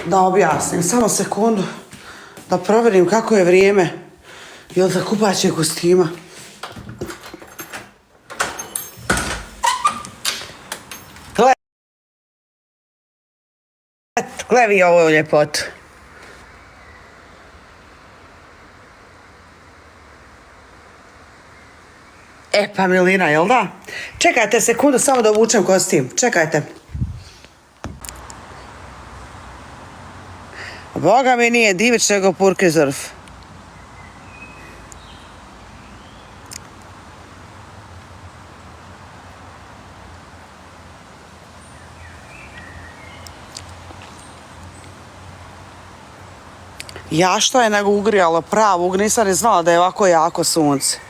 da objasnim. Samo sekundu da provjerim kako je vrijeme. Jel za kupaće kostima? Glevi ovo ljepotu. Pa Milina, jel da? Čekajte sekundu, samo da obučem kostim. Čekajte. Boga mi nije Divić nego Purkizorf. Ja što je nego ugrijalo pravo, nisam ni znala da je ovako jako sunce.